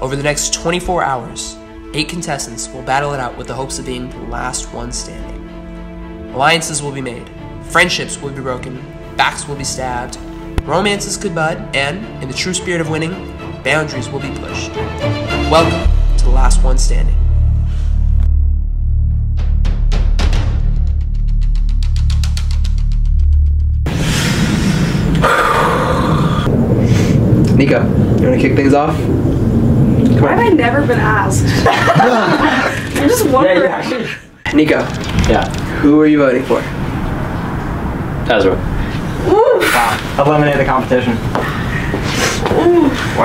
Over the next 24 hours, 8 contestants will battle it out with the hopes of being the last one standing. Alliances will be made, friendships will be broken, backs will be stabbed, romances could bud, and, in the true spirit of winning, boundaries will be pushed. Welcome to the last one standing. Nico, you want to kick things off? Why have I never been asked? I'm just wondering. Nico. Yeah. Who are you voting for? Ezra. Ooh. Wow. Eliminate the competition.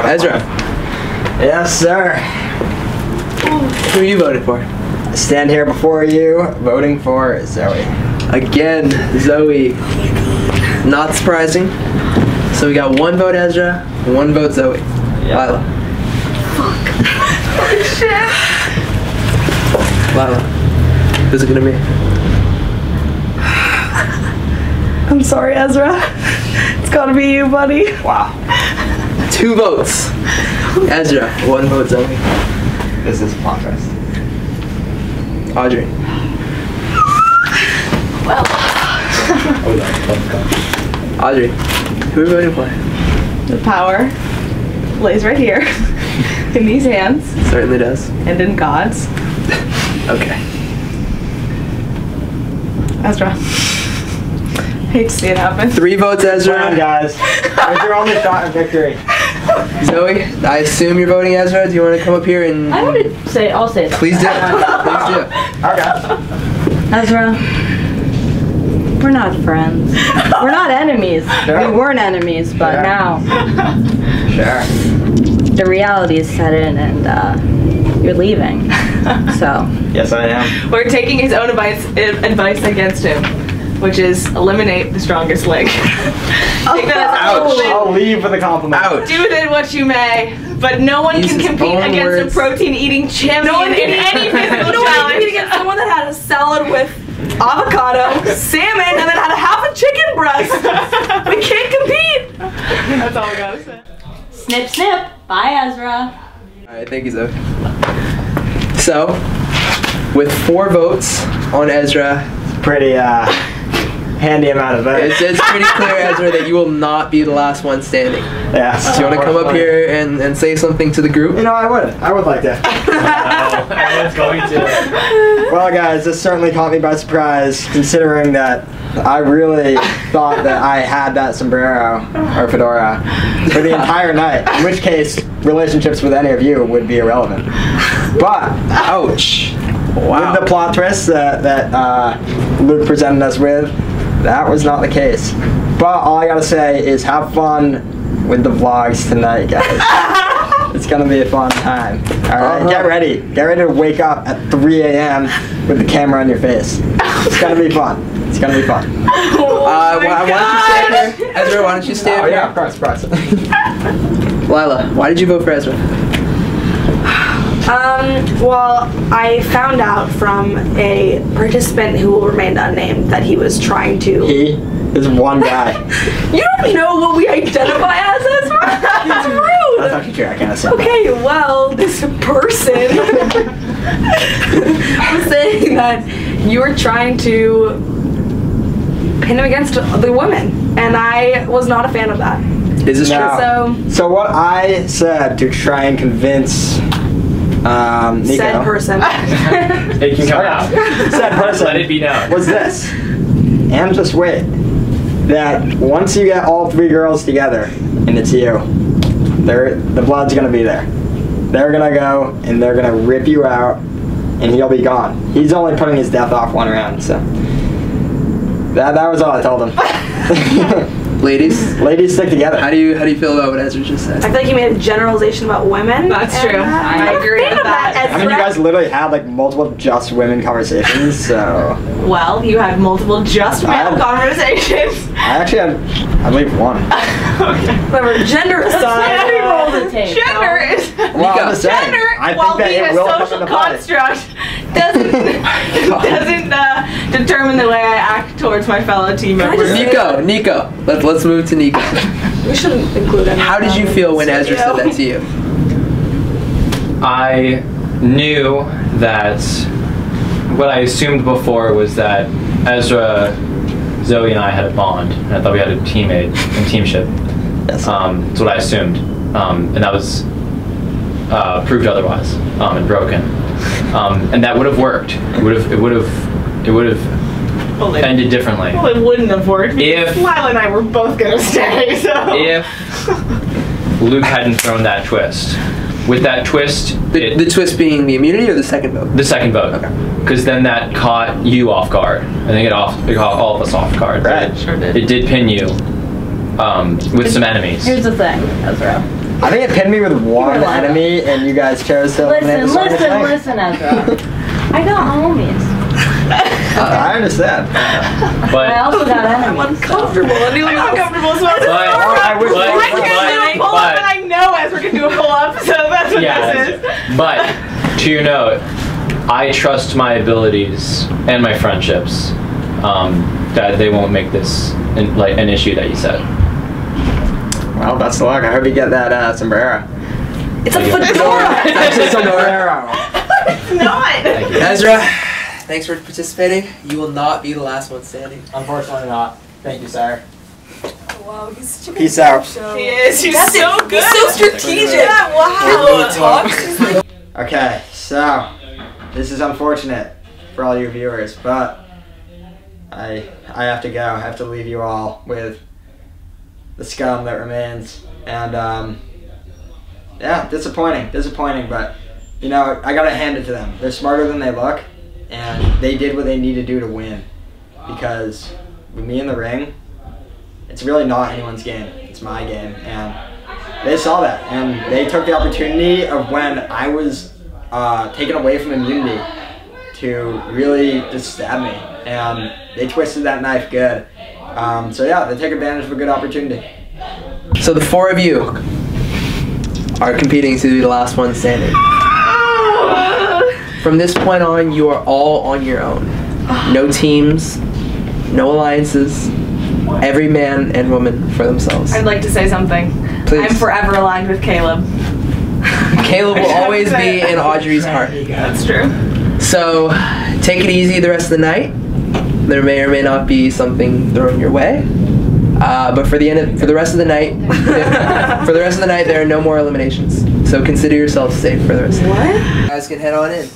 Ezra. Yes, sir. Who are you voting for? I stand here before you, voting for Zoe. Again, Zoe. Not surprising. So we got 1 vote Ezra, 1 vote Zoe. Yeah. Lila. Holy shit. Lila. Who's it gonna be? I'm sorry, Ezra. It's gotta be you, buddy. Wow. 2 votes. Ezra, 1 vote Zoe. This is a plot twist. Audrey. Well. Audrey, who are you voting for? The power lays right here. In these hands. Certainly does. And in God's. Okay. Ezra. Hate to see it happen. 3 votes Come on, Ezra. guys. Where's your only shot at victory? Zoe, I assume you're voting Ezra. Do you want to come up here and... I would say, I'll say that. Please do. Please do. Okay. Ezra, we're not friends. We're not enemies. Sure. We weren't enemies, but Sure. now Sure. the reality is set in and you're leaving. So. Yes, I am. We're taking his own advice against him, which is eliminate the strongest link. Take that as a Ouch. compliment. I'll leave with a compliment. Ouch. Do with it what you may, but no one Use can his compete own against words. a protein-eating champion in any physical No one challenge. can compete against someone that had a salad with avocado, salmon, and then had a half a chicken breast. We can't compete. That's all I gotta say. Snip, snip. Bye, Ezra. Alright, thank you, Zoe. So, with 4 votes on Ezra, Pretty, handy amount of votes. it's pretty clear, Ezra, that you will not be the last one standing. Yes. Do you want to come up here and say something to the group? You know, I would like to. I was going to. Well, guys, this certainly caught me by surprise, considering that I really thought that I had that sombrero or fedora for the entire night. In which case, relationships with any of you would be irrelevant. But Ouch. Wow. with the plot twist that Luke presented us with, that was not the case. But all I gotta say is have fun with the vlogs tonight, guys. It's gonna be a fun time. Alright, get ready. Get ready to wake up at 3 a.m. with the camera on your face. It's gonna be fun. It's gonna be fun. Why don't you stand here? Ezra, why don't you stand here? of course. Lila, why did you vote for Ezra? Well, I found out from a participant who will remain unnamed that he was trying to. He is one guy. You don't know what we identify as, Ezra? That's rude. That's actually true. I can't assume. Okay, well, this person was saying that you were trying to pin him against the women, and I was not a fan of that. Is this No. true? So what I said to try and convince Nico. Said person. It can come out. Said person. Let it be known. Was this, and just wait, that once you get all 3 girls together, and it's you, the blood's gonna be there. They're gonna go, and they're gonna rip you out, and he'll be gone. He's only putting his death off 1 round, so. That was all I told him. Ladies, Ladies, stick together. how do you feel about what Ezra just said? I feel like you made a generalization about women. That's and, true. I I'm a agree fan with of that. Ezra. I mean, you guys literally had like multiple just women conversations, so. Well, you had multiple just male conversations. I actually had, I believe, 1. Whatever, gender aside. Every roll to take. Gender is Well, I'm just saying, gender, I while think that being it a will come social into play. construct, doesn't determine the way I act towards my fellow team I members. just- Nico, let's move to Nico. We shouldn't include any. How did you feel when Ezra said that to you? I knew that what I assumed before was that Ezra, Zoe, and I had a bond, and I thought we had a teammate and teamship. Yes. That's what I assumed, and that was proved otherwise and broken, and that would have worked. It would have ended differently. Well, it wouldn't have worked. If Lila and I were both gonna stay, so. If Luke hadn't thrown that twist, with that twist, The twist being the immunity or the second vote? the second vote, Okay. because then that caught you off guard. I think it caught all of us off guard. Right. It, Sure did. It did pin you with some enemies. Here's the thing, Ezra. I think it pinned me with one lying. enemy, and you guys chose to eliminate the strongest link. Listen, Ezra. I got homies. I understand. But I also got enemies. Uncomfortable. Anyone uncomfortable as well. But- I wish but- I can't do a pull up, and I know Ezra can do a pull up, so that's what yeah, this is. but to your note, I trust my abilities and my friendships that they won't make this an issue that you said. Well, best of luck. I hope you get that sombrero. It's a Thank you. fedora. It's a sombrero. It's not. Ezra, thanks for participating. You will not be the last one standing. Unfortunately not. Thank you, sir. Wow, he's such a good Peace out. show. He is. He's That's so it. good. He's so strategic. Yeah, wow. He talks. He's like, Okay, so this is unfortunate for all you viewers, but I have to go. I have to leave you all with the scum that remains, and yeah, disappointing, but you know, I gotta hand it to them. They're smarter than they look, and they did what they need to do to win, because with me in the ring, it's really not anyone's game. It's my game, and they saw that, and they took the opportunity of when I was taken away from immunity to really just stab me, and they twisted that knife good. So yeah, they take advantage of a good opportunity. So the four of you are competing to be the last one standing. From this point on, you are all on your own. No teams, no alliances. Every man and woman for themselves. I'd like to say something. Please. I'm forever aligned with Caleb. Caleb will always be in Audrey's heart. That's true. So take it easy the rest of the night. There may or may not be something thrown your way. But for the rest of the night, there are no more eliminations. So consider yourself safe for the rest of the night. What? You guys can head on in.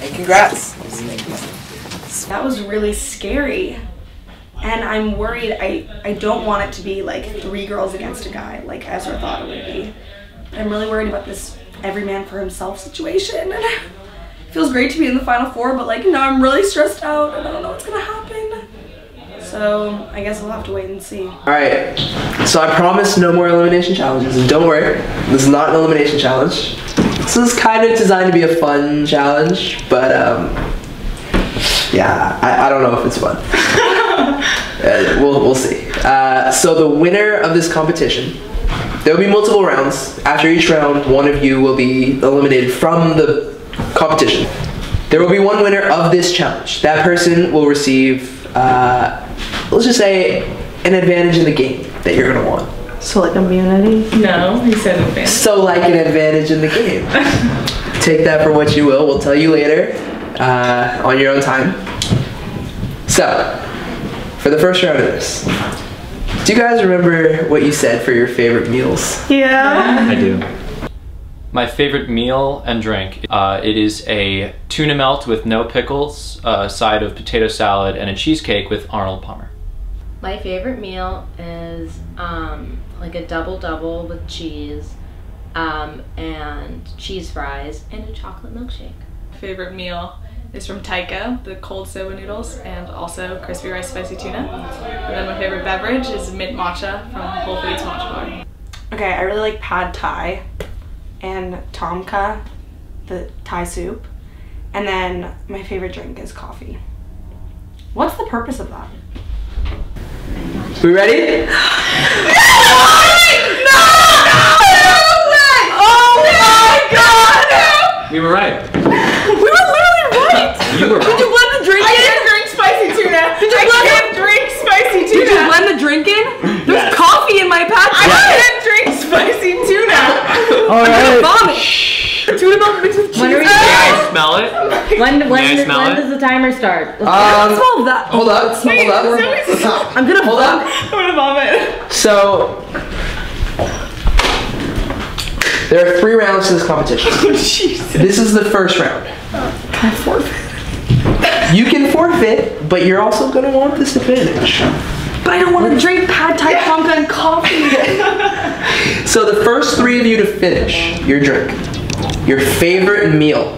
And congrats. That was really scary. And I'm worried, I don't want it to be like 3 girls against a guy like Ezra thought it would be. But I'm really worried about this every man for himself situation. And it feels great to be in the final 4, but like, you know, I'm really stressed out and I don't know what's gonna happen. So I guess we'll have to wait and see. Alright, so I promise no more elimination challenges. And don't worry, this is not an elimination challenge. This is kind of designed to be a fun challenge, but yeah, I don't know if it's fun. We'll see. So the winner of this competition, there will be multiple rounds. After each round, one of you will be eliminated from the competition. There will be one winner of this challenge. That person will receive, let's just say, an advantage in the game that you're gonna want. So like immunity? No, he said advance. So like an advantage in the game. Take that for what you will. We'll tell you later on your own time. So, for the first round of this, do you guys remember what you said for your favorite meals? Yeah. I do. My favorite meal and drink, it is a tuna melt with no pickles, a side of potato salad, and a cheesecake with Arnold Palmer. My favorite meal is like a double with cheese and cheese fries and a chocolate milkshake. Favorite meal is from Taiko, the cold soba noodles, and also crispy rice spicy tuna. And then my favorite beverage is mint matcha from Whole Foods Matcha Bar. Okay, I really like pad thai and tomka, the Thai soup. And then my favorite drink is coffee. What's the purpose of that? We ready? We were right. We were literally right! You were right. Did you blend the drink in? I can't drink spicy tuna! I can't drink spicy tuna! Did you blend the drink in? There's Yes. coffee in my pad I thai. can't drink spicy tuna! All right. Vomit. When smell it? does the timer start? Smell that. Hold up. Hold up. I'm gonna Hold up. I'm gonna vomit. So there are 3 rounds to this competition. Oh, Jesus. This is the first round. Can I forfeit? You can forfeit, but you're also gonna want this advantage. But I don't want to drink pad thai tonka and coffee. So the first 3 of you to finish your drink, your favorite meal,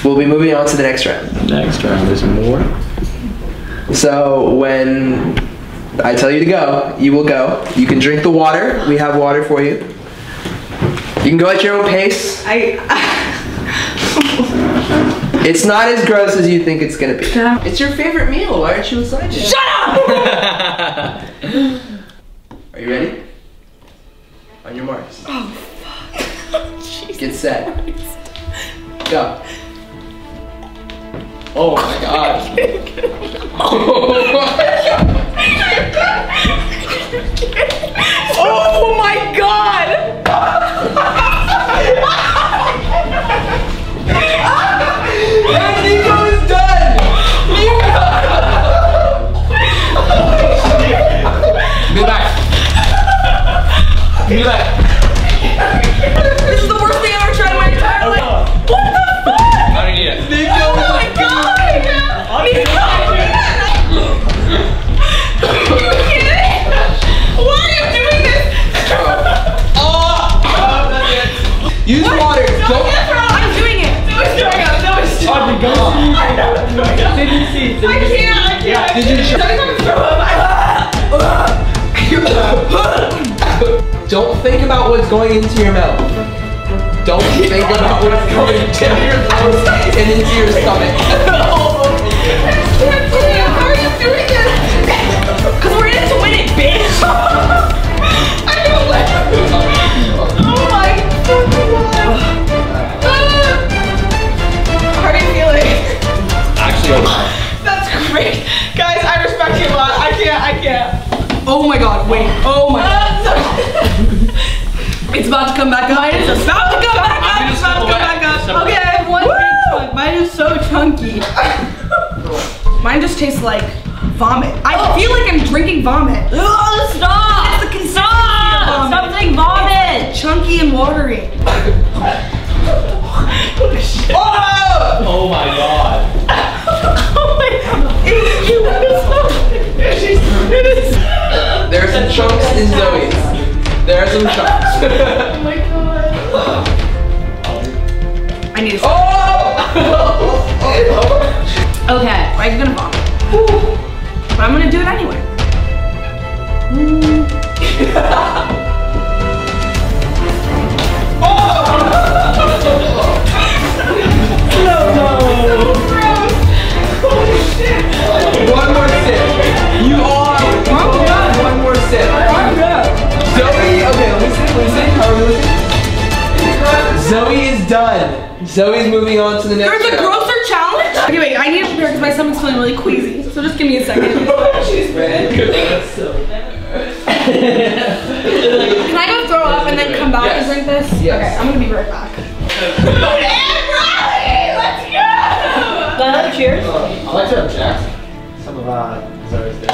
we'll be moving on to the next round. Next round, there's more. So when I tell you to go, you will go. You can drink the water. We have water for you. You can go at your own pace. It's not as gross as you think it's gonna be. It's your favorite meal. Why aren't you excited? Shut up! Are you ready? On your marks. Oh, fuck. Get set. Go. Oh my god. Oh my god! And Nico is done! Be back. Be back. This is the worst thing I've ever tried in my entire life. What the fuck? I don't need it. Nico Oh my god! Are you kidding? Why are you doing this? Use water. Don't. I'm doing it. No, it's throwing up. No, it's throwing up. I know it's throwing up. Did you see? I can't. Yeah, did you I'm gonna throw up. Don't think about what's going into your mouth. Don't think about what's going into your throat and into your stomach. How are you doing this? Because we're in it to win it, bitch. I don't let Oh my god. How are you feeling? Actually, okay. That's great. Guys, I respect you a lot. I can't. Oh my god, wait. Oh my god. It's about to come back up. Mine is about to come back up. It's about to come back up. Okay, I have one big chunk. Mine is so chunky. Mine just tastes like vomit. I feel like I'm drinking vomit. Oh, stop! It's the consistency of vomit. Stop saying vomit! Chunky and watery. Oh my god. Oh my god. It is. There are some chunks in Zoe's. There are some chunks. Oh my god. I need to Okay, I'm gonna vomit. But I'm gonna do it anyway. One more sip. You are. One more sip. Zoe, okay, listen. How are we listening? Zoe is done. Zoe's moving on to the next There's a round. grosser challenge? Okay, wait, I need to prepare because my stomach's feeling really queasy. So just give me a second. Can I go throw up and then come back and drink this? Yes. Okay, I'm gonna be right back. And Riley, let's go! Cheers. I like to object some of Zoe's things.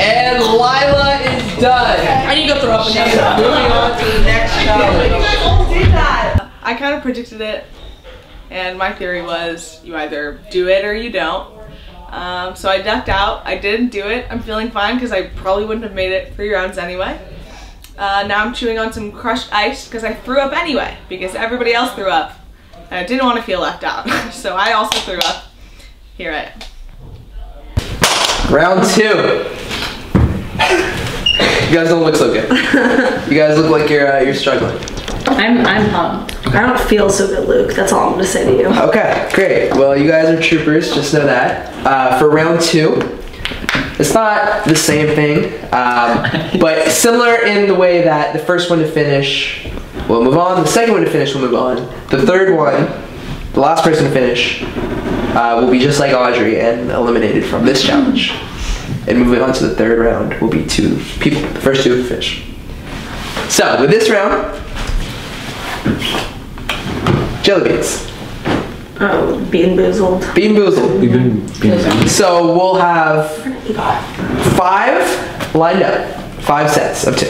And Lila is done. I need to go throw up She's again. moving on to the next challenge. all did that. I kind of predicted it, and my theory was you either do it or you don't. So I ducked out. I didn't do it. I'm feeling fine because I probably wouldn't have made it 3 rounds anyway. Now I'm chewing on some crushed ice because I threw up anyway because everybody else threw up. And I didn't want to feel left out. So I also threw up. Here I am. Round 2. You guys don't look so good. You guys look like you're struggling. I'm pumped. I don't feel so good, Luke. That's all I'm gonna say to you. Okay, great. Well, you guys are troopers, just know that. For round 2, it's not the same thing, but similar in the way that the first one to finish will move on, the second one to finish will move on, the third one, the last person to finish, will be just like Audrey and eliminated from this challenge. And moving on to the third round will be 2 people, the first 2 to finish. So, with this round, jelly beans. Oh, Bean Boozled. Bean Boozled. We've been So we'll have 5 lined up. 5 sets of 2.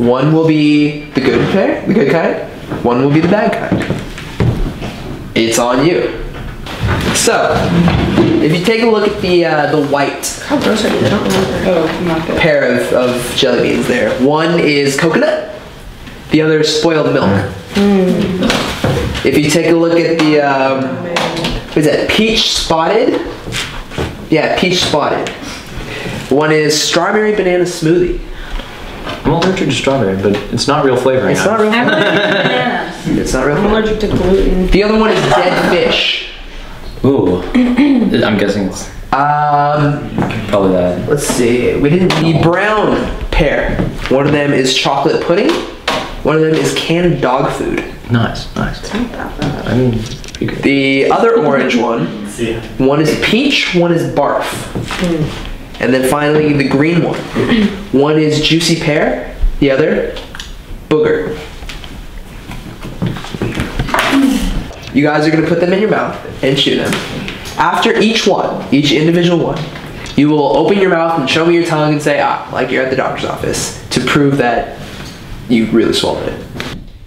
One will be the good pair, the good kind. One will be the bad kind. It's on you. So, if you take a look at the white How gross are these? I don't remember. Oh, not good. pair of jelly beans there. One is coconut. The other is spoiled milk. If you take a look at the, what is that, peach spotted? Yeah, peach spotted. One is strawberry banana smoothie. I'm allergic to strawberry, but it's not real flavoring. It's not real. I'm allergic to bananas. It's not real. I'm allergic to gluten. The other one is dead fish. Ooh. I'm guessing it's probably that. Let's see. We didn't. The brown pair. One of them is chocolate pudding. One of them is canned dog food. Nice, nice. I mean, pretty good. The other orange one. One is peach. One is barf. And then finally the green one. One is juicy pear. The other, booger. You guys are gonna put them in your mouth and chew them. After each one, each individual one, you will open your mouth and show me your tongue and say, ah, like you're at the doctor's office, to prove that you really swallowed it.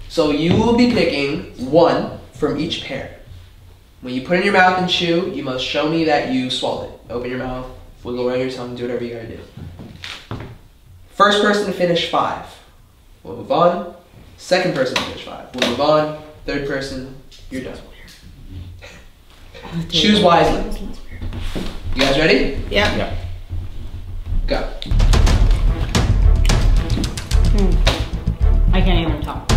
So you will be picking one from each pair. When you put it in your mouth and chew, you must show me that you swallowed it. Open your mouth, wiggle around your tongue, do whatever you gotta do. First person to finish 5. We'll move on. Second person to finish 5. We'll move on. Third person, you're done. Choose wisely. You guys ready? Yeah. Yeah. Go. I can't even talk.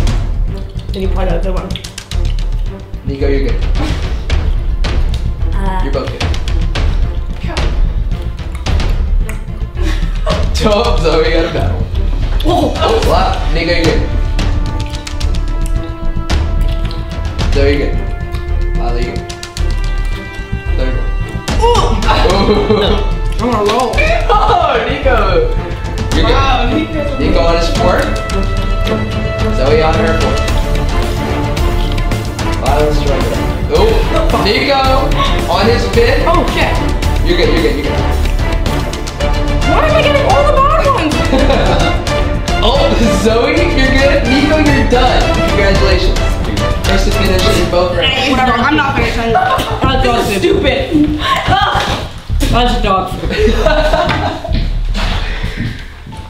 Did you point out the one? Nico, you're good. You're both good. Top, Zoe got a battle. Oh, wow. Nico, you're good. Zoe, you're good. Lila, you're good. Third one. I'm gonna roll. Oh, Nico! You're good. Nico on his 4. Zoe on her 4. Lila's right. Oh, Nico on his 5th. Oh shit. You're good, you're good, you're good. Why am I getting all the bottom ones? Oh, Zoe, you're good. Nico, you're done. Congratulations. First to finish is both right. Whatever, I'm not finishing. That's dog food. Stupid. That's dog food.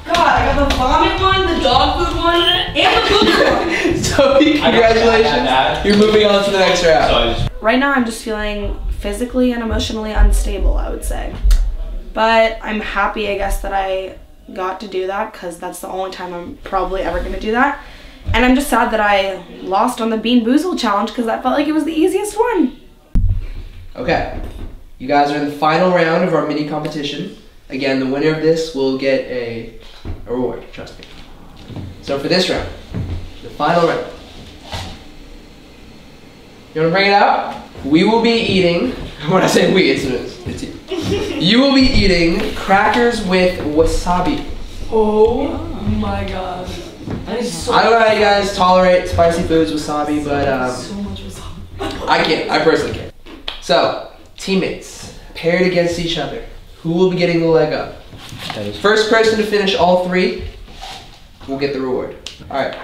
God, I got the vomit one, the dog food one, and the poop one. Zoe, congratulations. You're moving on to the next round. Right now I'm just feeling physically and emotionally unstable, I would say. But I'm happy, I guess, that I got to do that because that's the only time I'm probably ever going to do that. And I'm just sad that I lost on the Bean Boozled challenge because that felt like it was the easiest one. Okay. You guys are in the final round of our mini competition. Again, the winner of this will get a reward, trust me. So for this round, the final round. You want to bring it out? We will be eating, when I say we, it's you. You will be eating crackers with wasabi. Oh my god. That is so I don't know how you guys tolerate spicy foods, wasabi, but so much wasabi. I can't. I personally can't. So, teammates, paired against each other. Who will be getting the leg up? First person to finish all 3 will get the reward. Alright.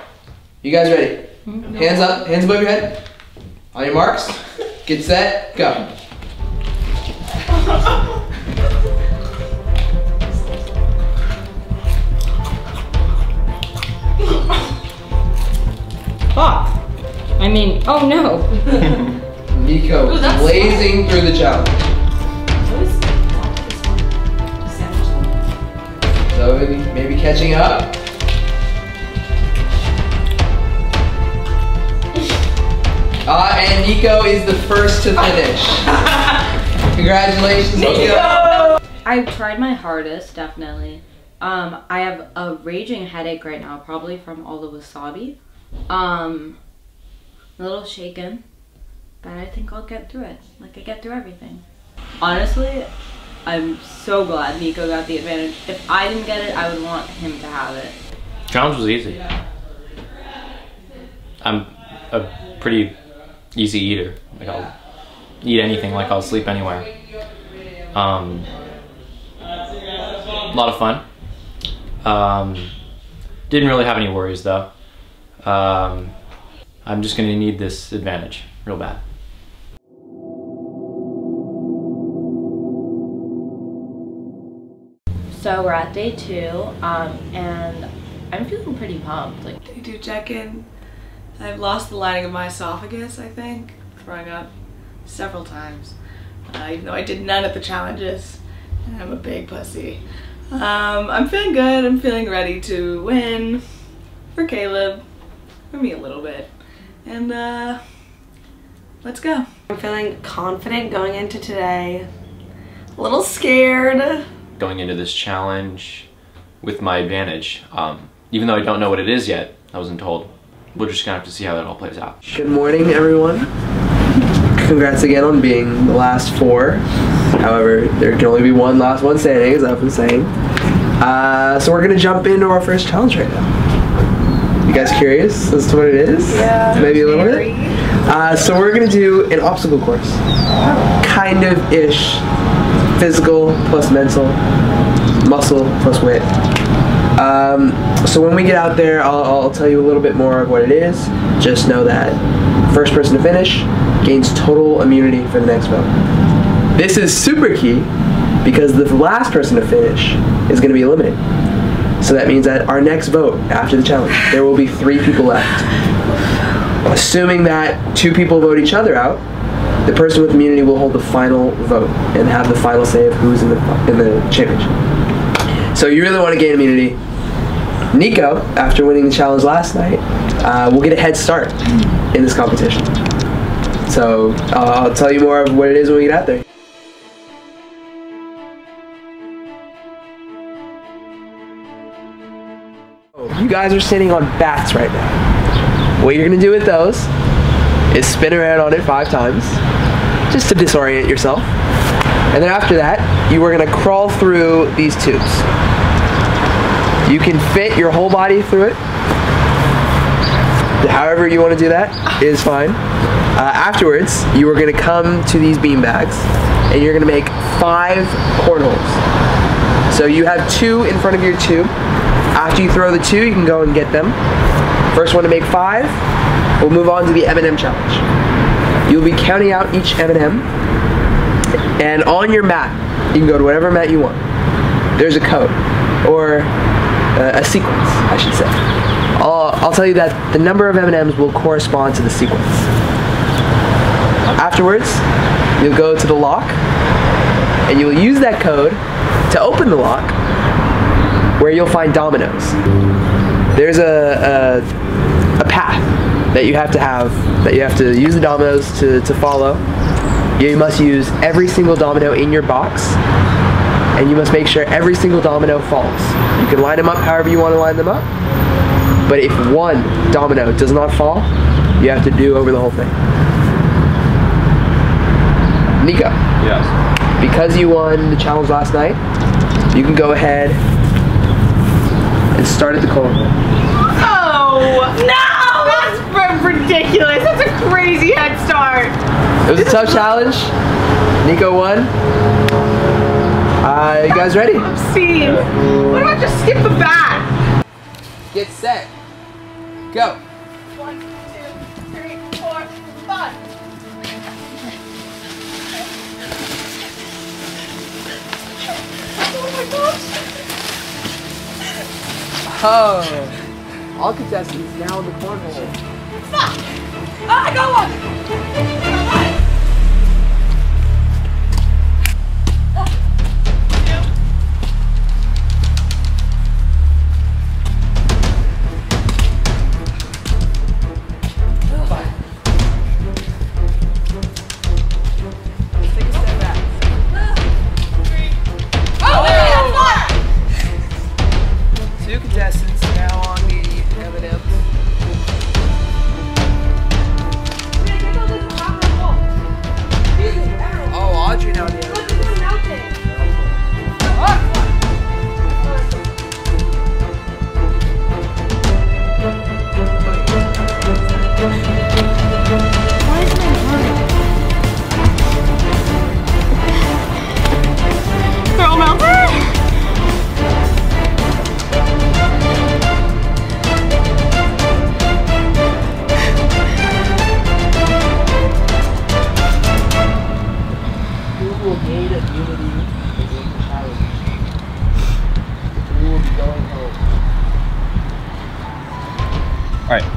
You guys ready? Hands up, hands above your head. On your marks, get set, go. Fuck. I mean, oh no. Nico blazing through the challenge. So maybe catching up. And Nico is the first to finish. Congratulations, Nico. I've tried my hardest, definitely. I have a raging headache right now, probably from all the wasabi. A little shaken, but I think I'll get through it. Like I get through everything. Honestly, I'm so glad Nico got the advantage. If I didn't get it, I would want him to have it. Challenge was easy. I'm a pretty easy eater. Like eat anything, like I'll sleep anywhere. A lot of fun. Didn't really have any worries though. I'm just gonna need this advantage real bad. So we're at day 2, and I'm feeling pretty pumped. Like, Day 2 check-in. I've lost the lining of my esophagus, I think, throwing up several times. Even though I did none of the challenges, and I'm a big pussy. I'm feeling good. I'm feeling ready to win for Caleb, for me a little bit, and let's go. I'm feeling confident going into today. A little scared. Going into this challenge with my advantage, even though I don't know what it is yet, I wasn't told. We're just gonna have to see how that all plays out. Good morning, everyone. Congrats again on being the last 4. However, there can only be one last one standing, as I've been saying. So we're gonna jump into our first challenge right now. You guys curious as to what it is? Yeah. Maybe a little bit? So we're gonna do an obstacle course. Kind of ish. Physical plus mental. Muscle plus wit. So when we get out there, I'll tell you a little bit more of what it is. Just know that first person to finish gains total immunity for the next vote. This is super key because the last person to finish is going to be eliminated. So that means that our next vote after the challenge, there will be 3 people left. Assuming that 2 people vote each other out, the person with immunity will hold the final vote and have the final say of who's in the championship. So you really want to gain immunity. Nico, after winning the challenge last night, will get a head start in this competition. So I'll tell you more of what it is when we get out there. You guys are sitting on bats right now. What you're gonna do with those is spin around on it 5 times, just to disorient yourself. And then after that, you are gonna crawl through these tubes. You can fit your whole body through it. However you want to do that is fine. Afterwards, you are going to come to these bean bags and you're going to make 5 cornholes. So you have 2 in front of your tube. After you throw the 2, you can go and get them. First one to make 5, we'll move on to the M&M challenge. You'll be counting out each M&M, and on your mat, you can go to whatever mat you want. There's a code, or a sequence, I should say. I'll tell you that the number of M&Ms will correspond to the sequence. Afterwards, you'll go to the lock, and you'll use that code to open the lock, where you'll find dominoes. There's a path that you have to use the dominoes to follow. You must use every single domino in your box, and you must make sure every single domino falls. You can line them up however you want to line them up, but if one domino does not fall, you have to do over the whole thing. Nico. Yes. Because you won the challenge last night, you can go ahead and start at the corner. Oh! No! That's ridiculous. That's a crazy head start. It was a tough challenge. Nico won. You guys ready? Obscene. What about just skip the bat? Get set. Go. 1, 2, 3, 4, 5. Oh my gosh. Oh. All contestants now in the cornhole. Fuck! Oh, I got one! Contestants now on the M&Ms. need immunity for being challenged. We will be going home. Alright.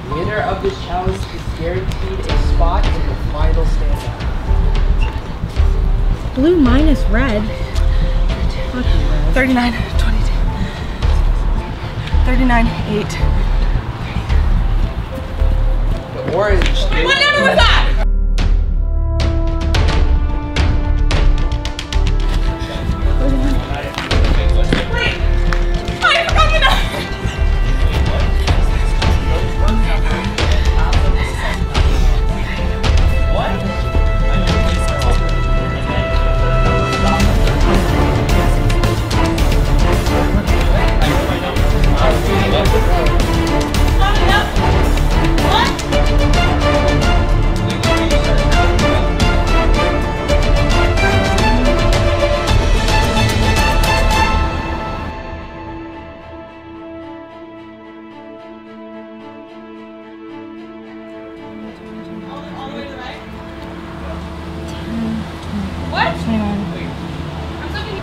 The winner of this challenge is guaranteed a spot in the final standout. Blue minus red. 39, 22. 39, 8. The orange. What number was that? Wait! I forgot the number! All the way to the right? What? 21, I'm looking.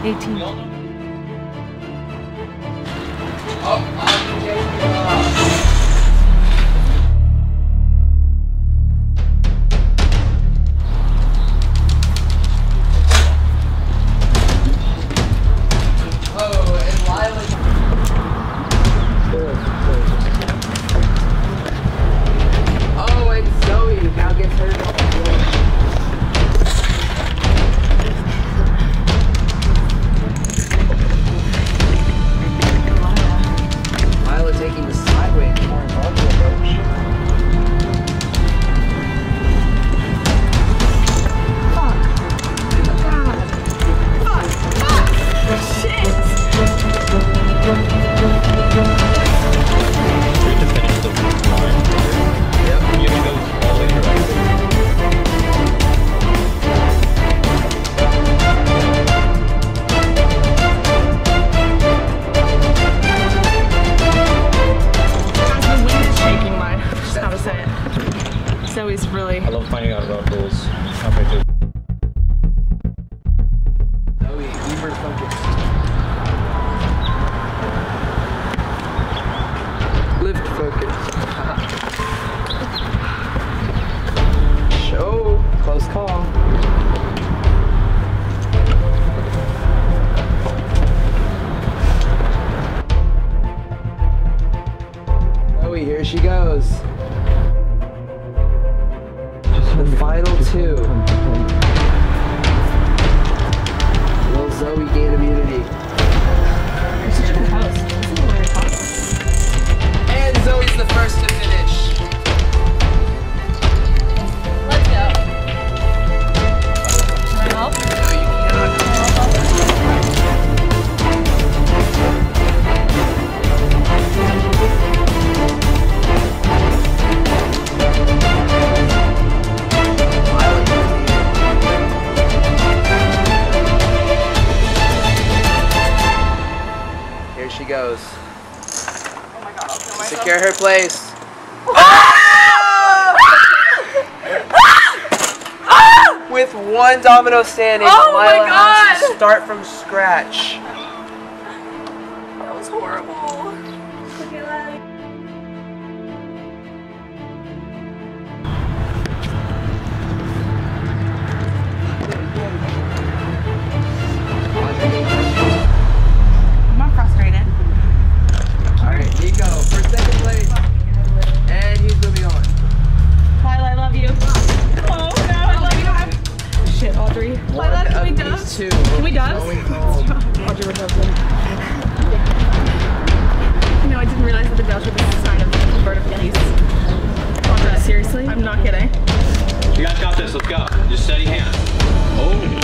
18. Taking the sideways horizontal approach. Zoe's really. I love finding out about rules. Halfway through. Zoe, Uber focus. Lift focus. Show. Close call. Zoe, here she goes. The final two. Will Zoe gain immunity? You're such a good host. This is what we're talking about. And Zoe's the first to finish. Let's go. Can I help? No, you cannot. Here she goes. Oh my god, I'll kill myself. Secure her place. With one domino standing, Oh my Lila has to God! start from scratch. That was horrible. I'm not frustrated. Alright, Nico for second place. And he's moving on. Lila, I love you. Oh no, I love you. Shit, Audrey. Lila, can we Of dub? these two Can we dub? going home. Audrey, we're dubbing. No, I didn't realize that the Belgian was a sign of the bird of peace. Audrey, seriously? I'm not kidding. You guys got this. Let's go. Just steady hand. Oh.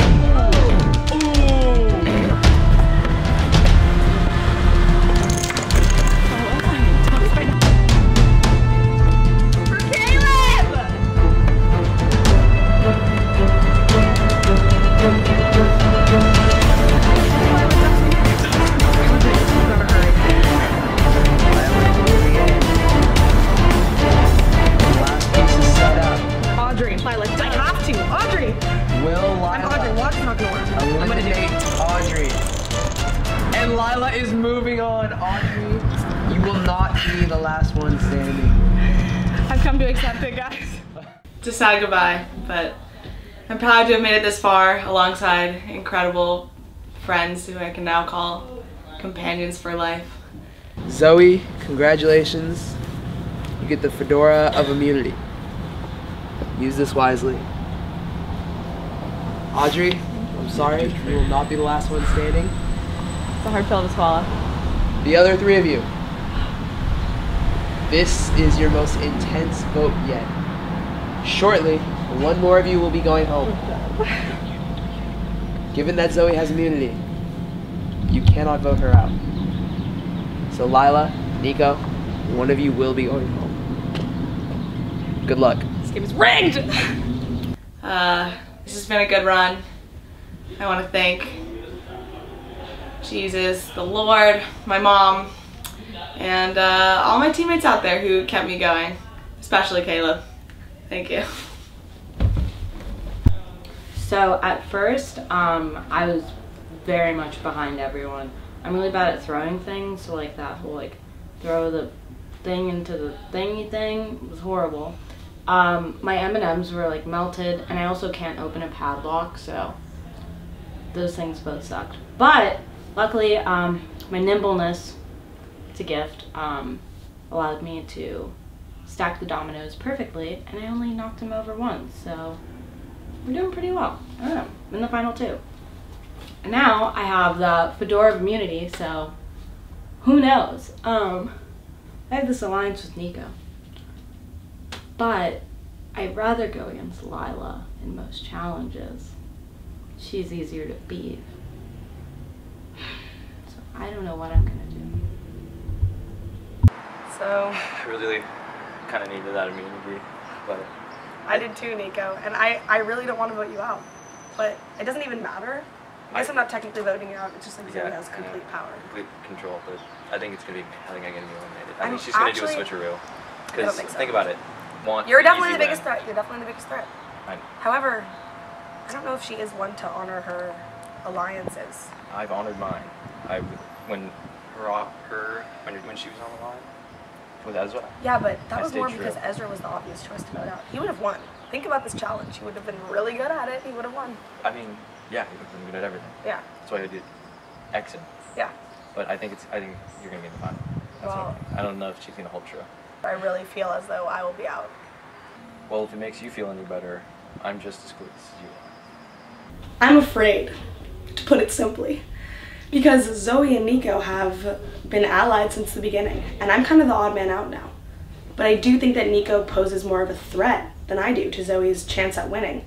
For Caleb! Last is moving on. Audrey, you will not be the last one standing. I've come to accept it, guys. It's a sad goodbye, but I'm proud to have made it this far alongside incredible friends who I can now call companions for life. Zoe, congratulations. You get the Fedora of Immunity. Use this wisely. Audrey, I'm sorry, you will not be the last one standing. It's a hard pill to swallow. The other three of you, this is your most intense vote yet. Shortly, one more of you will be going home. Given that Zoe has immunity, you cannot vote her out. So Lila, Nico, one of you will be going home. Good luck. This game is rigged! This has been a good run. I want to thank Jesus, the Lord, my mom, and all my teammates out there who kept me going, especially Caleb. Thank you. So at first, I was very much behind everyone. I'm really bad at throwing things, so like that whole like throw the thing into the thingy thing was horrible. My M&Ms were like melted, and I also can't open a padlock, so those things both sucked. But luckily, my nimbleness, it's a gift, allowed me to stack the dominoes perfectly, and I only knocked him over once, so we're doing pretty well. I don't know, I'm in the final two. And now I have the Fedora of Immunity, so who knows? I have this alliance with Nico, but I'd rather go against Lila in most challenges. She's easier to beat. So I don't know what I'm gonna do. So, I really kind of needed that immunity, but I did too, Nico, and I really don't want to vote you out, but it doesn't even matter. I guess I'm not technically voting you out, it's just like Zoe has complete power. complete control, but I think it's gonna be, I think I'm gonna be eliminated. I I'm think she's gonna do a actually- switcheroo. I don't Because think so. think about it. You're definitely easy the biggest win. threat. You're definitely the biggest threat. Fine. However, I don't know if she is one to honor her alliances. I've honored mine. When she was on the line with Ezra. Yeah, but that I was stayed more true. because Ezra was the obvious choice to vote out. He would have won. Think about this challenge. He would have been really good at it. He would have won. I mean, yeah, he was good at everything. Yeah. That's why I did exit. Yeah. But I think you're gonna be in the final. That's Well- what I think. I don't know if she's gonna hold true. I really feel as though I will be out. Well, if it makes you feel any better, I'm just as clueless as you are. I'm afraid, to put it simply, because Zoe and Nico have been allied since the beginning, and I'm kind of the odd man out now. But I do think that Nico poses more of a threat than I do to Zoe's chance at winning.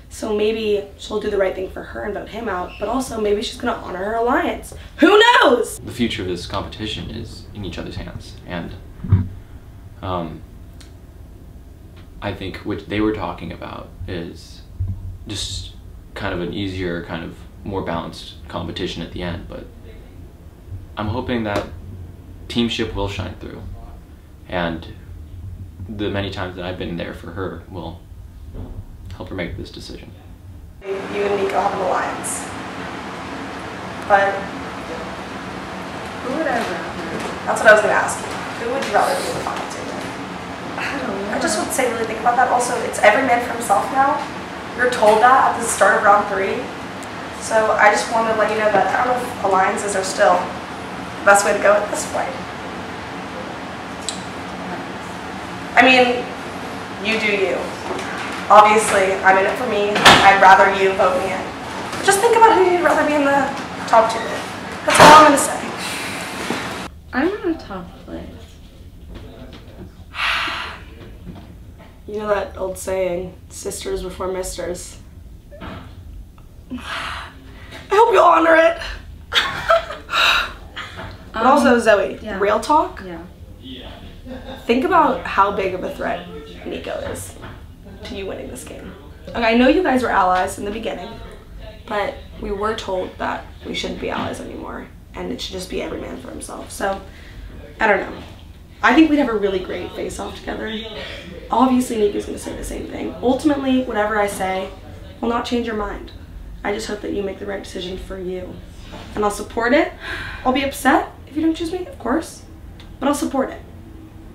So maybe she'll do the right thing for her and vote him out, but also maybe she's gonna honor her alliance. Who knows? The future of this competition is in each other's hands, and I think what they were talking about is just kind of an easier, kind of more balanced competition at the end, but I'm hoping that teamship will shine through, and the many times that I've been there for her will help her make this decision. You and Nico have an alliance. But who would I rather? That's what I was gonna ask you. Who would you rather be in the final two? I don't know. I just would say really think about that. Also, it's every man for himself now. You're told that at the start of round 3. So I just wanted to let you know that I don't know if alliances are still the best way to go at this point. I mean, you do you. Obviously, I'm in it for me. I'd rather you vote me in. But just think about who you'd rather be in the top 2 with. That's all I'm gonna say. I'm in a tough place. You know that old saying, sisters before misters. I hope you'll honor it. But also, Zoe, yeah. real talk, Yeah. think about how big of a threat Nico is to you winning this game. Okay, I know you guys were allies in the beginning, but we were told that we shouldn't be allies anymore, and it should just be every man for himself. So, I don't know. I think we'd have a really great face-off together. Obviously, Nico's gonna say the same thing. Ultimately, whatever I say will not change your mind. I just hope that you make the right decision for you. and I'll support it. I'll be upset if you don't choose me, of course, but I'll support it,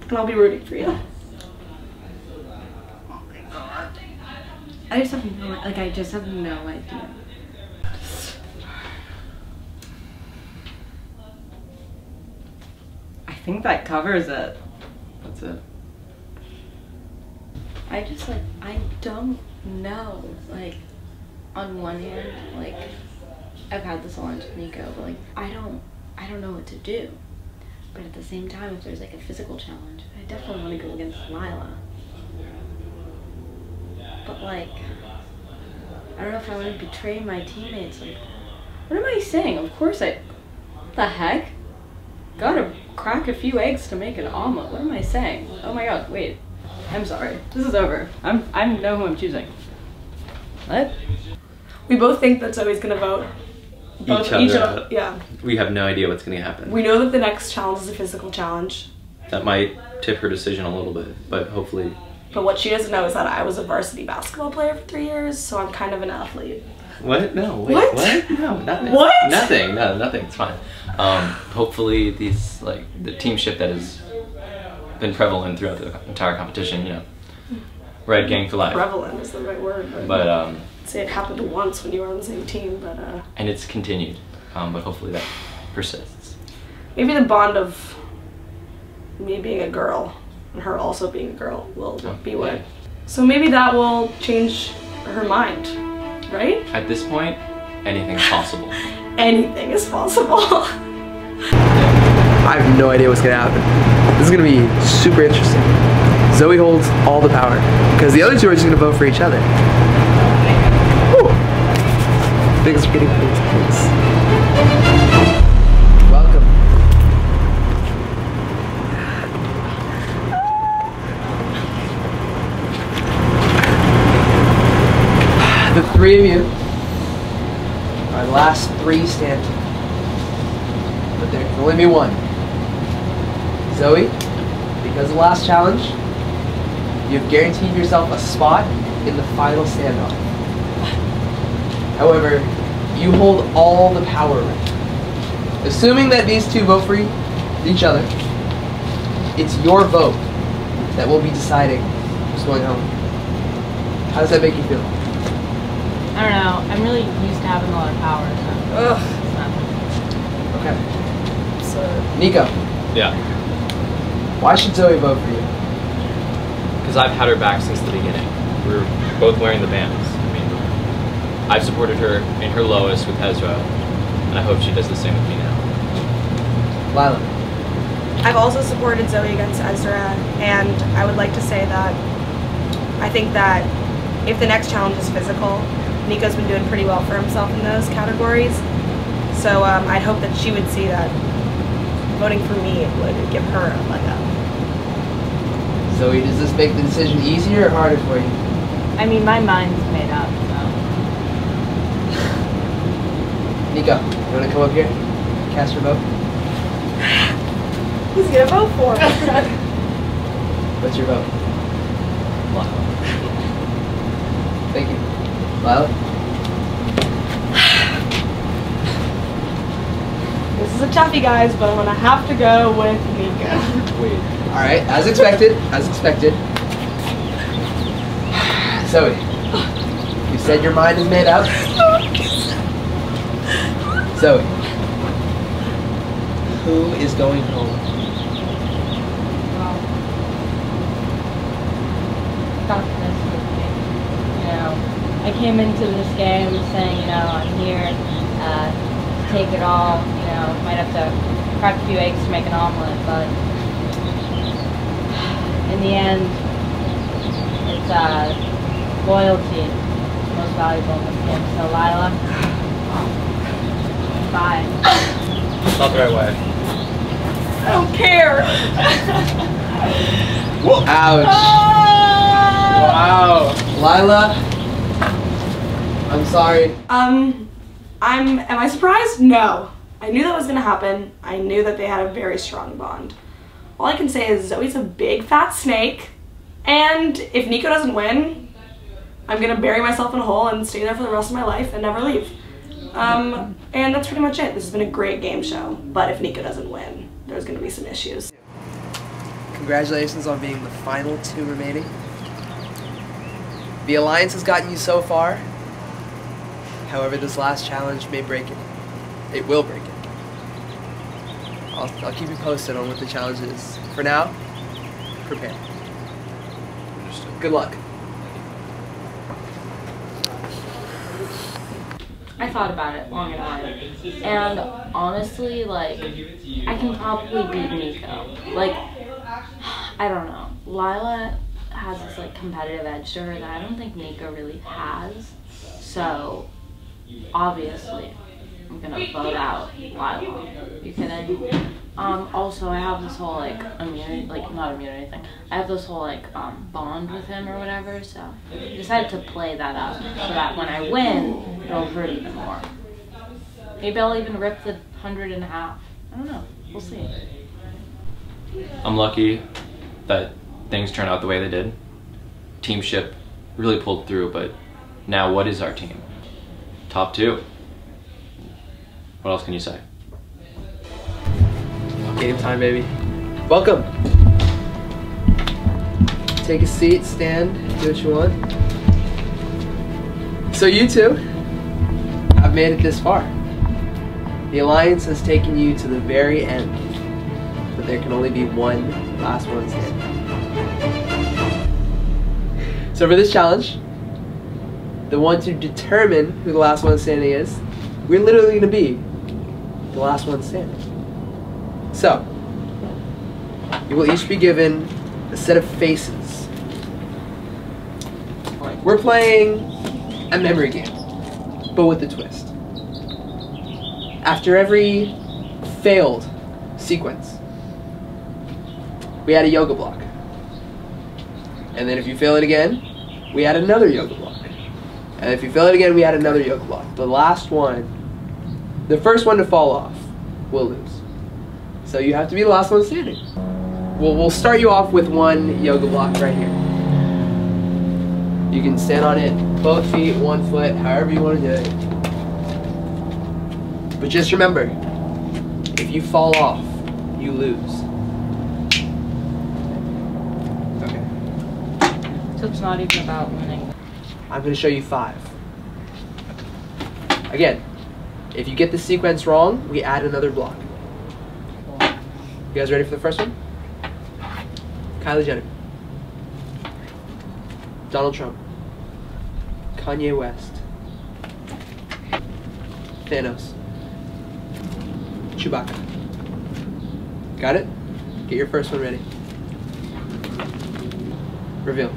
and I'll be rooting for you. I just have no, like, I just have no idea. I think that covers it. That's it. I just, like, I don't know. Like, on one hand, like, I've had this lunch with Nico, but, like, I don't know what to do. But at the same time, if there's, like, a physical challenge, I definitely want to go against Lila. But, like, I don't know if I want to betray my teammates. Like, what am I saying? Of course what the heck? Gotta crack a few eggs to make an omelet. What am I saying? Oh my god, wait. I'm sorry. This is over. I know who I'm choosing. What? We both think that Zoe's gonna vote. Each other out. Yeah. We have no idea what's going to happen. We know that the next challenge is a physical challenge. That might tip her decision a little bit, but hopefully. But what she doesn't know is that I was a varsity basketball player for 3 years, so I'm kind of an athlete. What? No, wait, What? No, nothing. What? Nothing, no, nothing, it's fine. Hopefully these, like, the teamship that has been prevalent throughout the entire competition, you know, Red Gang for life. Prevalent is the right word. But, I'd say it happened once when you were on the same team, but and it's continued, but hopefully that persists. maybe the bond of me being a girl and her also being a girl will be what. Yeah. So maybe that will change her mind, right? At this point, anything's possible. Anything is possible. I have no idea what's gonna happen. This is gonna be super interesting. Zoe holds all the power because the other two are just gonna vote for each other. Whew. Things are getting close. Welcome. The three of you are the last three standing. But there can only be one. Zoe, because of the last challenge, you've guaranteed yourself a spot in the final standoff. However, you hold all the power right now. Assuming that these two vote for each other, it's your vote that will be deciding who's going home. How does that make you feel? I don't know. I'm really used to having a lot of power. So it's not. Okay. So, Nico, Yeah. why should Zoe vote for you? Because I've had her back since the beginning. We were both wearing the bands. I mean, I've supported her in her lowest with Ezra, and I hope she does the same with me now. Lila. I've also supported Zoe against Ezra, and I would like to say that I think that if the next challenge is physical, Nico's been doing pretty well for himself in those categories. So I'd hope that she would see that voting for me would give her a leg up. Zoe, does this make the decision easier or harder for you? I mean, my mind's made up, so. Nico, you want to come up here? Cast your vote? Who's gonna vote for me? What's your vote? Lila. Thank you. Lila? This is a toughie, guys, but I'm gonna have to go with Nico. Wait. Alright, as expected, as expected. Zoe, you said your mind is made up? Zoe, who is going home? Well, fuck this with me. You know, I came into this game saying, you know, I'm here to take it all. You know, might have to crack a few eggs to make an omelet, but in the end, it's loyalty most valuable in this game. So Lila, bye. It's not the right way. I don't care. Ouch. Wow. Lila, I'm sorry. Am I surprised? No. I knew that was gonna happen. I knew that they had a very strong bond. All I can say is Zoe's a big fat snake, and if Nico doesn't win, I'm gonna bury myself in a hole and stay there for the rest of my life and never leave. And that's pretty much it. This has been a great game show, but if Nico doesn't win, there's going to be some issues. Congratulations on being the final 2 remaining. The Alliance has gotten you so far. However, this last challenge may break it. It will break it. I'll keep you posted on what the challenge is. For now, prepare. Good luck. I thought about it long and hard, and honestly, like, I can probably beat Nico. Like, I don't know. Lila has this, like, competitive edge to her that I don't think Nico really has. So, obviously, I'm gonna vote out Lila. You kidding? Also, I have this whole, like, immunity, like, not immunity thing. I have this whole, like, bond with him or whatever, so I decided to play that up so that when I win, it'll hurt even more. Maybe I'll even rip the 100 in half. I don't know. We'll see. I'm lucky that things turned out the way they did. Teamship really pulled through, but now what is our team? Top 2. What else can you say? Game time, baby. Welcome. Take a seat, stand, do what you want. So you two have made it this far. The Alliance has taken you to the very end, but there can only be one last one standing. So for this challenge, the one to determine who the last one standing is, we're literally going to be the last one standing. So, you will each be given a set of faces. We're playing a memory game, but with a twist. After every failed sequence, we add a yoga block. And then if you fail it again, we add another yoga block. And if you fail it again, we add another yoga block. The last one, the first one to fall off, will lose. So you have to be the last one standing. We'll start you off with one yoga block right here. You can stand on it, both feet, 1 foot, however you want to do it. But just remember, if you fall off, you lose. Okay. So it's not even about winning. I'm going to show you 5. Again, if you get the sequence wrong, we add another block. You guys ready for the first one? Kylie Jenner, Donald Trump, Kanye West, Thanos, Chewbacca. Got it? Get your first one ready. Reveal.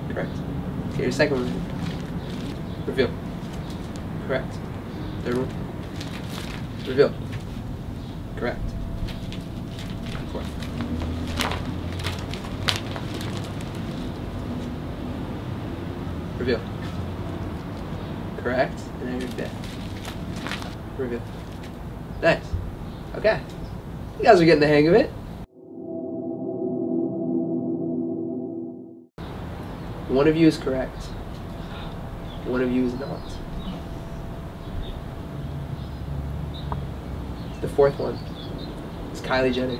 Correct. Get your second one ready. Reveal. Correct. Third one. Reveal. Correct. Fourth. Reveal. Correct. And then your fifth. Reveal. Nice. Okay. You guys are getting the hang of it. One of you is correct. One of you is not. The fourth one is Kylie Jenner.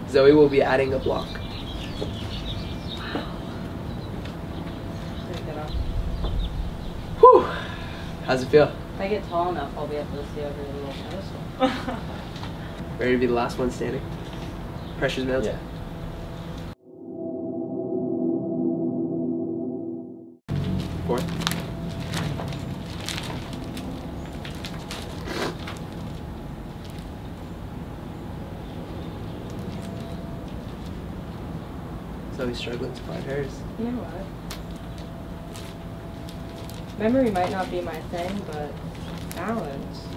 Zoe will be adding a block. Whew. How's it feel? If I get tall enough, I'll be able to see over the little pedestal. Ready to be the last one standing? Pressure's mounting. Yeah. Fourth. Zoe's struggling to find hers. You know what? Memory might not be my thing, but balance.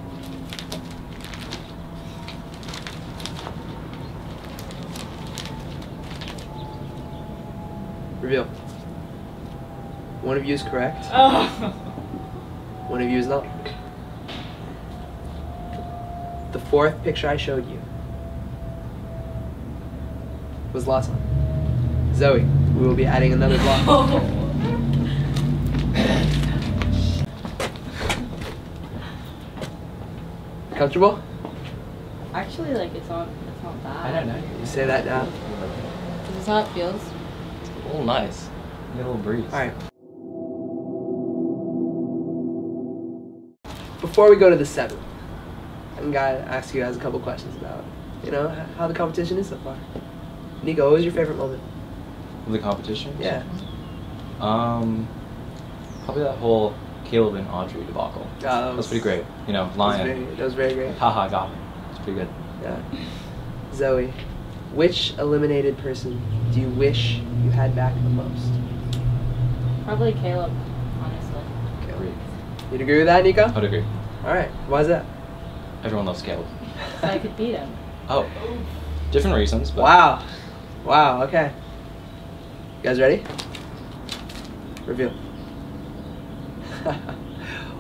Reveal. One of you is correct. Oh. One of you is not. The fourth picture I showed you was Lhasa. Zoe, we will be adding another block. Comfortable? Actually, like it's not bad. I don't know. You say that now. This is how it feels. It's a little nice. You get a little breeze. All right. Before we go to the 7th, I'm gonna ask you guys a couple questions about, how the competition is so far. Nico, what was your favorite moment? The competition? Yeah. Probably that whole Caleb and Audrey debacle. That was pretty great. Lion. That was very great. Haha, got me. It's pretty good. Yeah. Zoe, which eliminated person do you wish you had back the most? Probably Caleb, honestly. Agreed. You'd agree with that, Nico? I'd agree. All right. Why is that? Everyone loves Caleb. So I could beat him. Oh. Different reasons, but... Wow. Wow, okay. You guys ready? Reveal.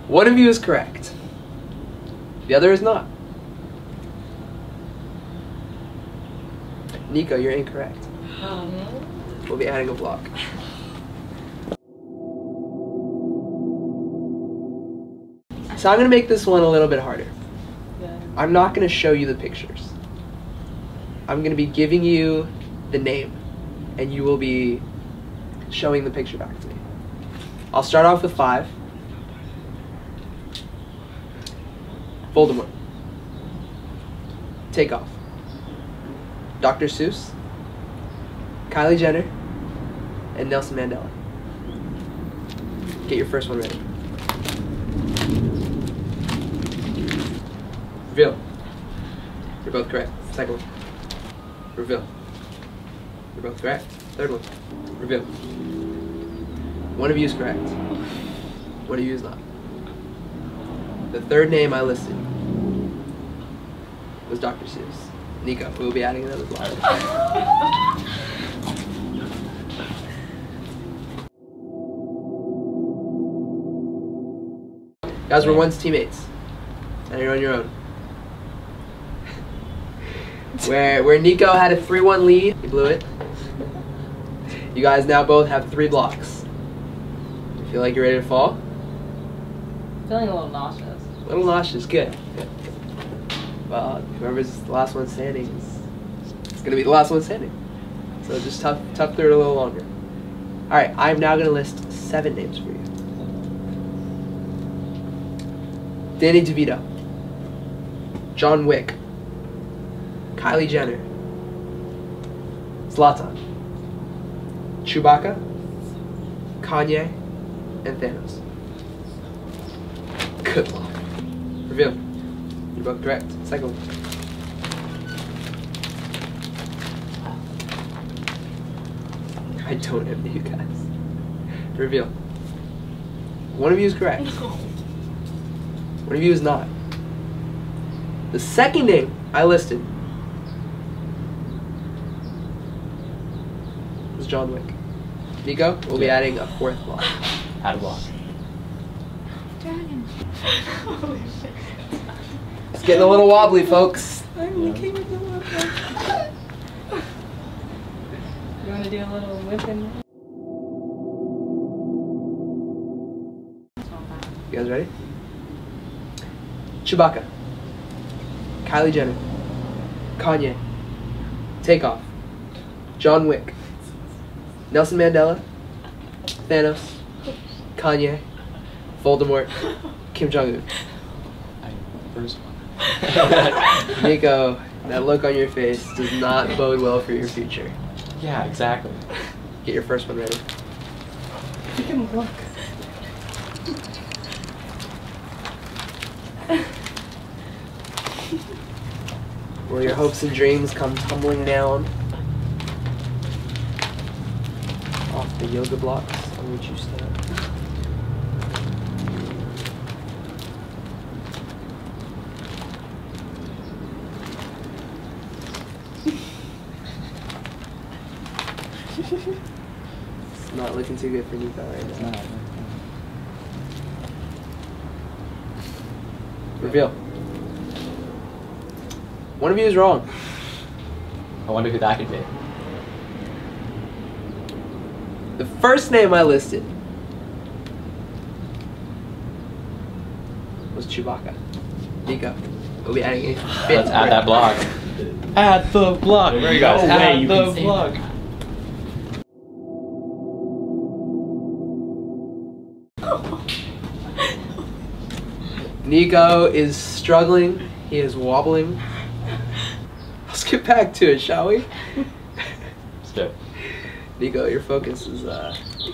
One of you is correct. The other is not. Nico, you're incorrect. We'll be adding a block. So I'm going to make this one a little bit harder. Yeah. I'm not going to show you the pictures. I'm going to be giving you the name, and you will be showing the picture back to me. I'll start off with 5. Voldemort. Takeoff. Dr. Seuss. Kylie Jenner. And Nelson Mandela. Get your first one ready. Reveal. You're both correct. Second one. Reveal. You're both correct. Third one. Reveal. One of you is correct. One of you is not. The third name I listed was Dr. Seuss. Nico, we'll be adding another block. Guys, we're once teammates. Now you're on your own. Where Nico had a 3-1 lead, he blew it. You guys now both have 3 blocks. You feel like you're ready to fall? Feeling a little nauseous. A little nauseous, good. Well, whoever's the last one standing is gonna be the last one standing. So just tough through it a little longer. Alright, I'm now gonna list 7 names for you. Danny DeVito. John Wick. Kylie Jenner. Zlatan. Chewbacca. Kanye. And Thanos. Good luck. Reveal. You're both correct. Second one. I don't envy you guys. Reveal. One of you is correct. One of you is not. The second name I listed was John Wick. Nico, we'll be adding a 4th block. Add a block. It's getting a little wobbly, folks. I'm looking at the water. You want to do a little whipping? You guys ready? Chewbacca. Kylie Jenner. Kanye. Takeoff. John Wick. Nelson Mandela. Thanos. Kanye. Voldemort. Kim Jong-un. First one. Nico, that look on your face does not bode well for your future. Yeah, exactly. Get your first one ready. You can look. Will your hopes and dreams come tumbling down off the yoga blocks on which you stand? It's not looking too good for Nico right now. Reveal. One of you is wrong. I wonder who that could be. The first name I listed was Chewbacca. Nico. We'll be adding a fifth. Let's add that block. Add the block. There you go. No way Add you the can say block. Nico is struggling. He is wobbling. Let's get back to it, shall we? Let's do it. Nico, your focus is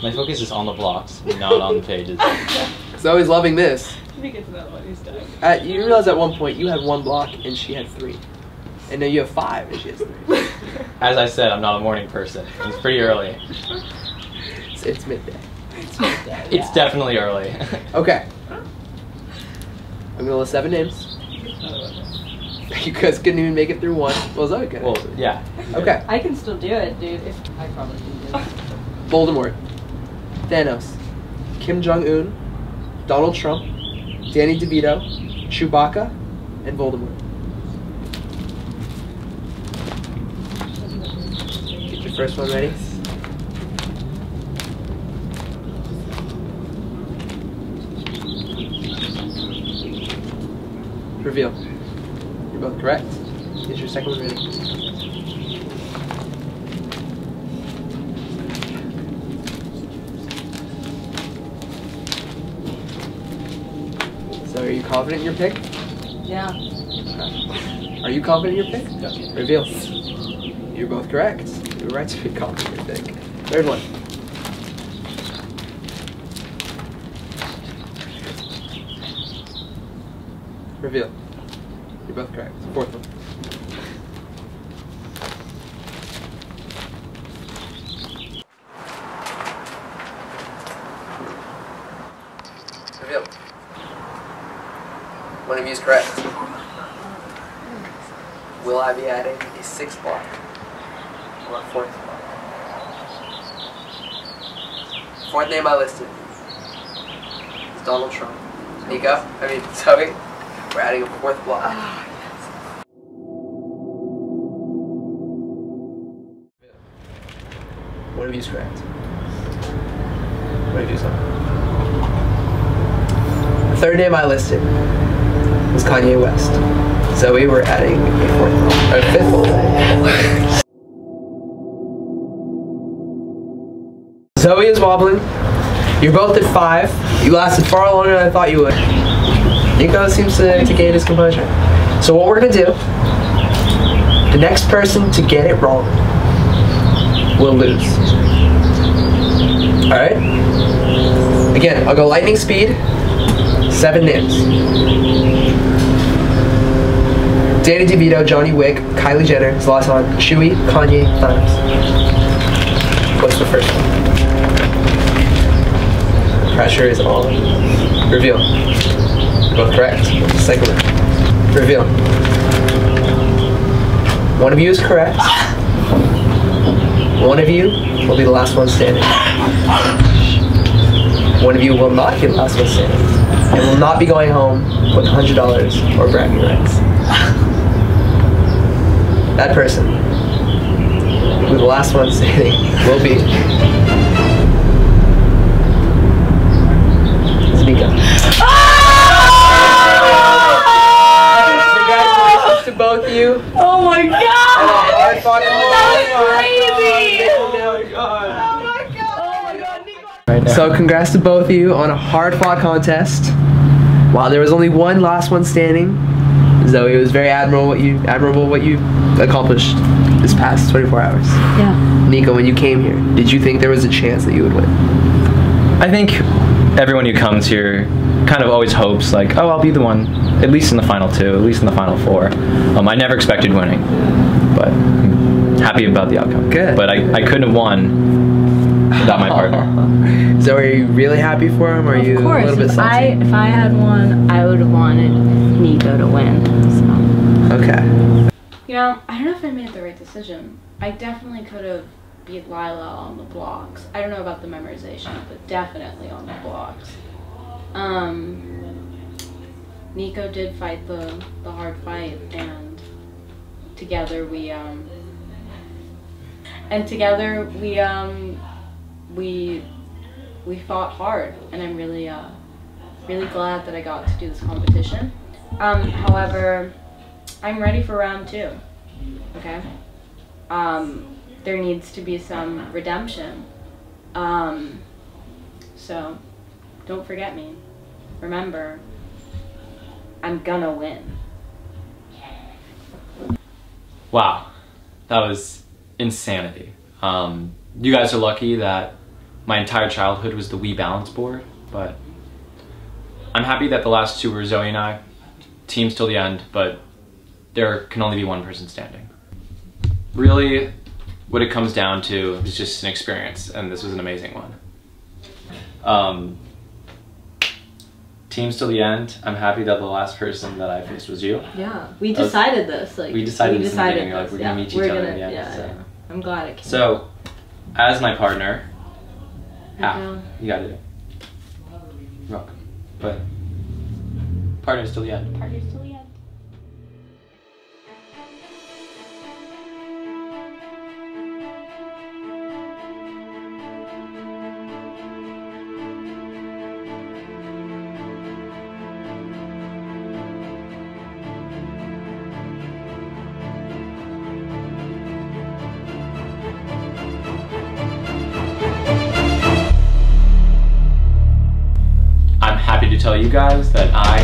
My focus is on the blocks, not on the pages. Zoe's loving this. I think it's not what he's doing. You realize at one point you had 1 block and she had 3. And now you have 5 and she has 3. As I said, I'm not a morning person. It's pretty early. It's midday. It's definitely early. Okay. I'm gonna list 7 names. You guys couldn't even make it through 1. Well, Zoe could. Well, yeah. Okay. I can still do it, dude. I probably can do it. Voldemort, Thanos, Kim Jong-un, Donald Trump, Danny DeVito, Chewbacca, and Voldemort. Get your first one ready. Reveal. You're both correct. Get your second one ready. So are you confident in your pick? Yeah. Are you confident in your pick? Yeah. Reveal. You're both correct. You're right to be confident in your pick. Third one. Reveal. You're both correct. Fourth one. Reveal. One of you is correct. Will I be adding a 6th block or a 4th block? 4th name I listed is Donald Trump. Nico, Zoe, we're adding a 4th block. One of you is correct. One of you is not. The 3rd name I listed was Kanye West. Zoe, we're adding a 4th block, or a 5th block. Zoe is wobbling. You're both at 5. You lasted far longer than I thought you would. Nico seems to gain his composure. So what we're gonna do, the next person to get it wrong will lose. Alright? Again, I'll go lightning speed. 7 names. Danny DeVito, Johnny Wick, Kylie Jenner, Zlatan, Chewy, Kanye, Thanos. What's the first one? Pressure is on. Reveal. You're both correct. What's the second one? Reveal. One of you is correct. One of you will be the last one standing. One of you will not be the last one standing. And will not be going home with $100 or bragging rights. That person, who the last one standing will be, is Nico. Congratulations to both of you. Oh my god! That was crazy! Oh my god. So congrats to both of you on a hard-fought contest. While there was only one last one standing, Zoe, it was very admirable what you accomplished this past 24 hours. Yeah. Nico, when you came here, did you think there was a chance that you would win? I think everyone who comes here kind of always hopes, like, oh, I'll be the one, at least in the final 2, at least in the final 4. I never expected winning, but I'm happy about the outcome. Good. But I couldn't have won without my partner. So are you really happy for him, or are you a little bit salty? If I had won, I would have wanted Nico to win. So. Okay. You know, I don't know if I made the right decision. I definitely could have beat Lila on the blocks. I don't know about the memorization, but definitely on the blocks. Nico did fight the hard fight, and together we fought hard, and I'm really really glad that I got to do this competition. However, I'm ready for round 2. Okay? There needs to be some redemption. So, don't forget me. Remember, I'm gonna win. Wow, that was insanity. You guys are lucky that my entire childhood was the Wii balance board, but I'm happy that the last 2 were Zoe and I. Teams till the end, but there can only be one person standing. Really, what it comes down to is just an experience, and this was an amazing one. Teams till the end. I'm happy that the last person that I faced was you. Yeah, we decided this. Like we decided this in the beginning, this. like we're gonna meet each other in the end. Yeah. I'm glad it came. So, as my partner, half. down. You gotta do. Rock. But partner's till the end. Party's till the end. I'm happy to tell you guys that I